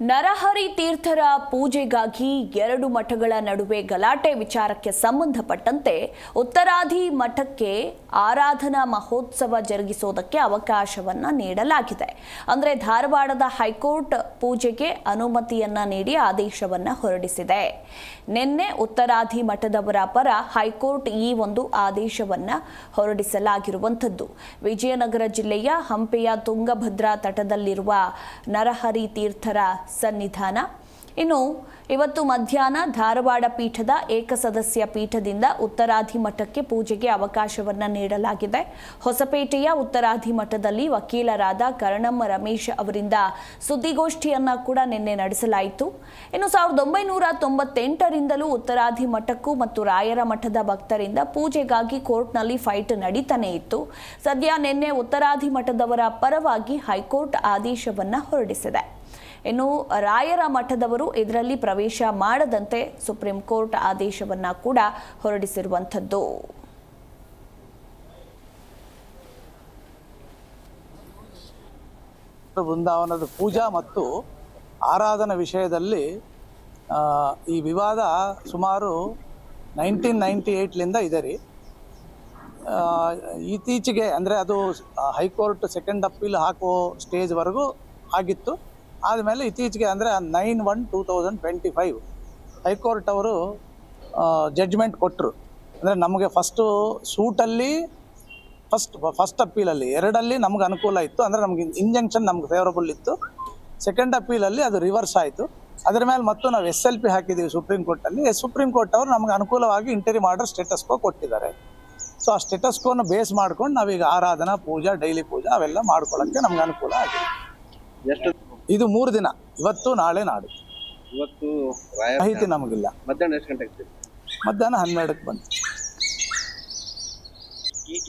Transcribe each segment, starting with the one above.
ನರಹರಿ ತೀರ್ಥರ ಪೂಜೆಗಾಗಿ ಎರಡು ಮಠಗಳ ನಡುವೆ ಗಲಾಟೆ ವಿಚಾರಕ್ಕೆ ಸಂಬಂಧಪಟ್ಟಂತೆ ಉತ್ತರಾಧಿ ಮಠಕ್ಕೆ ಆರಾಧನಾ ಮಹೋತ್ಸವ ಜರುಗಿಸುವುದಕ್ಕೆ ಅವಕಾಶವನ್ನ ನೀಡಲಾಗಿದೆ. ಅಂದ್ರೆ ಧಾರವಾಡದ ಹೈಕೋರ್ಟ್ ಪೂಜೆಗೆ ಅನುಮತಿಯನ್ನ ನೀಡಿ ಆದೇಶವನ್ನ ಹೊರಡಿಸಿದೆ. ನಿನ್ನೆ ಉತ್ತರಾಧಿ ಮಠದವರ ಪರ ಹೈಕೋರ್ಟ್ ಈ ಒಂದು ಆದೇಶವನ್ನ ಹೊರಡಿಸಲಾಗಿರುವಂಥದ್ದು. ವಿಜಯನಗರ ಜಿಲ್ಲೆಯ ಹಂಪೆಯ ತುಂಗಭದ್ರಾ ತಟದಲ್ಲಿರುವ ನರಹರಿ ತೀರ್ಥರ ಸನ್ನಿಧಾನ. ಇನ್ನು ಇವತ್ತು ಮಧ್ಯಾಹ್ನ ಧಾರವಾಡ ಪೀಠದ ಏಕಸದಸ್ಯ ಪೀಠದಿಂದ ಉತ್ತರಾಧಿ ಮಠಕ್ಕೆ ಪೂಜೆಗೆ ಅವಕಾಶವನ್ನ ನೀಡಲಾಗಿದೆ. ಹೊಸಪೇಟೆಯ ಉತ್ತರಾಧಿ ಮಠದಲ್ಲಿ ವಕೀಲರಾದ ಕರಣಂ ರಮೇಶ್ ಅವರಿಂದ ಸುದ್ದಿಗೋಷ್ಠಿಯನ್ನ ಕೂಡ ನಿನ್ನೆ ನಡೆಸಲಾಯಿತು. ಇನ್ನು 1998ರಿಂದಲೂ ಉತ್ತರಾಧಿ ಮಠಕ್ಕೂ ಮತ್ತು ರಾಯರ ಮಠದ ಭಕ್ತರಿಂದ ಪೂಜೆಗಾಗಿ ಕೋರ್ಟ್ನಲ್ಲಿ ಫೈಟ್ ನಡೀತಾನೆ ಇತ್ತು. ಸದ್ಯ ನಿನ್ನೆ ಉತ್ತರಾಧಿ ಮಠದವರ ಪರವಾಗಿ ಹೈಕೋರ್ಟ್ ಆದೇಶವನ್ನ ಹೊರಡಿಸಿದೆ. ಇನ್ನು ರಾಯರ ಮಠದವರು ಇದರಲ್ಲಿ ಪ್ರವೇಶ ಮಾಡದಂತೆ ಸುಪ್ರೀಂ ಕೋರ್ಟ್ ಆದೇಶವನ್ನ ಕೂಡ ಹೊರಡಿಸಿರುವಂಥದ್ದು. ಬೃಂದಾವನದ ಪೂಜಾ ಮತ್ತು ಆರಾಧನಾ ವಿಷಯದಲ್ಲಿ ಈ ವಿವಾದ ಸುಮಾರು 1998ಲಿಂದ ಇದೆ ರೀ. ಇತ್ತೀಚೆಗೆ ಅಂದರೆ ಅದು ಹೈಕೋರ್ಟ್ ಸೆಕೆಂಡ್ ಅಪೀಲ್ ಹಾಕೋ ಸ್ಟೇಜ್ವರೆಗೂ ಆಗಿತ್ತು. ಆದಮೇಲೆ ಇತ್ತೀಚೆಗೆ ಅಂದರೆ 9/1/2025 ಹೈಕೋರ್ಟ್ ಅವರು ಜಡ್ಜ್ಮೆಂಟ್ ಕೊಟ್ಟರು. ಅಂದರೆ ನಮಗೆ ಸೂಟಲ್ಲಿ ಫಸ್ಟ್ ಅಪೀಲಲ್ಲಿ ಎರಡಲ್ಲಿ ನಮ್ಗೆ ಅನುಕೂಲ ಇತ್ತು. ಅಂದರೆ ನಮಗೆ ಇಂಜಂಕ್ಷನ್ ನಮ್ಗೆ ಫೇವರಬಲ್ ಇತ್ತು. ಸೆಕೆಂಡ್ ಅಪೀಲಲ್ಲಿ ಅದು ರಿವರ್ಸ್ ಆಯಿತು. ಅದರ ಮೇಲೆ ಮತ್ತು ನಾವು SLP ಹಾಕಿದ್ದೀವಿ ಸುಪ್ರೀಂ ಕೋರ್ಟಲ್ಲಿ. ಸುಪ್ರೀಂ ಕೋರ್ಟ್ ಅವರು ನಮ್ಗೆ ಅನುಕೂಲವಾಗಿ ಇಂಟರಿಮ್ ಆರ್ಡರ್ ಸ್ಟೇಟಸ್ ಕೋ ಕೊಟ್ಟಿದ್ದಾರೆ. ಸೊ ಆ ಸ್ಟೇಟಸ್ ಕೋನ ಬೇಸ್ ಮಾಡ್ಕೊಂಡು ನಾವೀಗ ಆರಾಧನಾ ಪೂಜಾ ಡೈಲಿ ಪೂಜಾ ಅವೆಲ್ಲ ಮಾಡ್ಕೊಳ್ಳೋಕ್ಕೆ ನಮ್ಗೆ ಅನುಕೂಲ ಆಗಿದೆ. ಇದು 3 ದಿನ, ಇವತ್ತು ನಾಳೆ ನಾಡು. ಇವತ್ತು ಮಾಹಿತಿ ನಮಗಿಲ್ಲ. ಮಧ್ಯಾಹ್ನ ಎಷ್ಟು ಗಂಟೆಗೆ? ಮಧ್ಯಾಹ್ನ 12ಕ್ಕೆ ಬಂತು.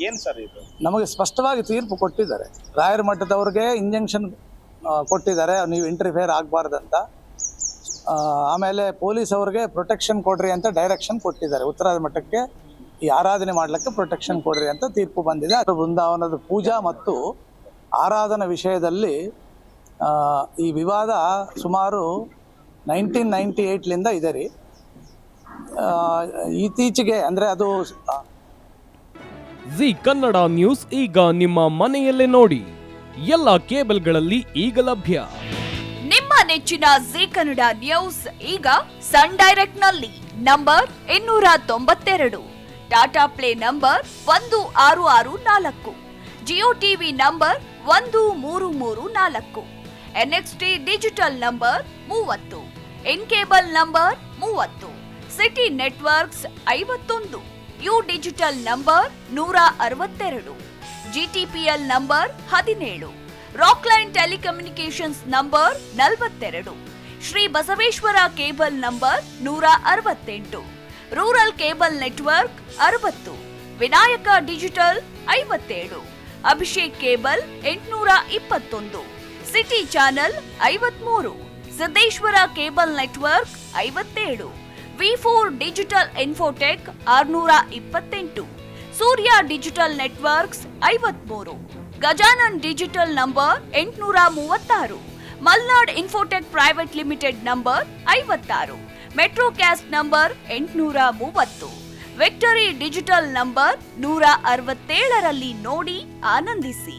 ಏನು ಸರ್ ಇದು? ನಮಗೆ ಸ್ಪಷ್ಟವಾಗಿ ತೀರ್ಪು ಕೊಟ್ಟಿದ್ದಾರೆ. ರಾಯರ ಮಠದವ್ರಿಗೆ ಇಂಜಂಕ್ಷನ್ ಕೊಟ್ಟಿದ್ದಾರೆ, ನೀವು ಇಂಟರ್ಫಿಯರ್ ಆಗಬಾರ್ದಂತ. ಆಮೇಲೆ ಪೊಲೀಸ್ ಅವ್ರಿಗೆ ಪ್ರೊಟೆಕ್ಷನ್ ಕೊಡ್ರಿ ಅಂತ ಡೈರೆಕ್ಷನ್ ಕೊಟ್ಟಿದ್ದಾರೆ. ಉತ್ತರಾದಿ ಮಠಕ್ಕೆ ಈ ಆರಾಧನೆ ಮಾಡ್ಲಿಕ್ಕೆ ಪ್ರೊಟೆಕ್ಷನ್ ಕೊಡ್ರಿ ಅಂತ ತೀರ್ಪು ಬಂದಿದೆ. ಬೃಂದಾವನದ ಪೂಜಾ ಮತ್ತು ಆರಾಧನಾ ವಿಷಯದಲ್ಲಿ ಈ ವಿವಾದ ಸುಮಾರು 1998ಲಿಂದ ಇದೆ ರೀ. ಇತ್ತೀಚೆಗೆ ಅಂದರೆ ಅದು ಜಿ ಕನ್ನಡ ನ್ಯೂಸ್ ಈಗ ನಿಮ್ಮ ಮನೆಯಲ್ಲೇ ನೋಡಿ. ಎಲ್ಲ ಕೇಬಲ್ಗಳಲ್ಲಿ ಈಗ ಲಭ್ಯ. ನಿಮ್ಮ ನೆಚ್ಚಿನ ಜಿ ಕನ್ನಡ ನ್ಯೂಸ್ ಈಗ ಸನ್ ಡೈರೆಕ್ಟ್ ನಲ್ಲಿ number 292, Tata play number 1664, Jio TV number 1334, NXT digital number 30, in cable number 30, city networks 51, U digital number 162, GTPL number 17, Rockline telecommunications number 42, Shri Basaveshwara cable number 168, rural cable network 60, Vinayaka digital 57, Abhishek cable 821, city channel 53, Siddeshwara cable network 57, V4 digital Infotech 628, Surya digital networks 53, Gajanan digital number 836, Malnad Infotech private limited number 56, Metrocast number 830, Victory digital number 167ರಲ್ಲಿ ನೋಡಿ ಆನಂದಿಸಿ.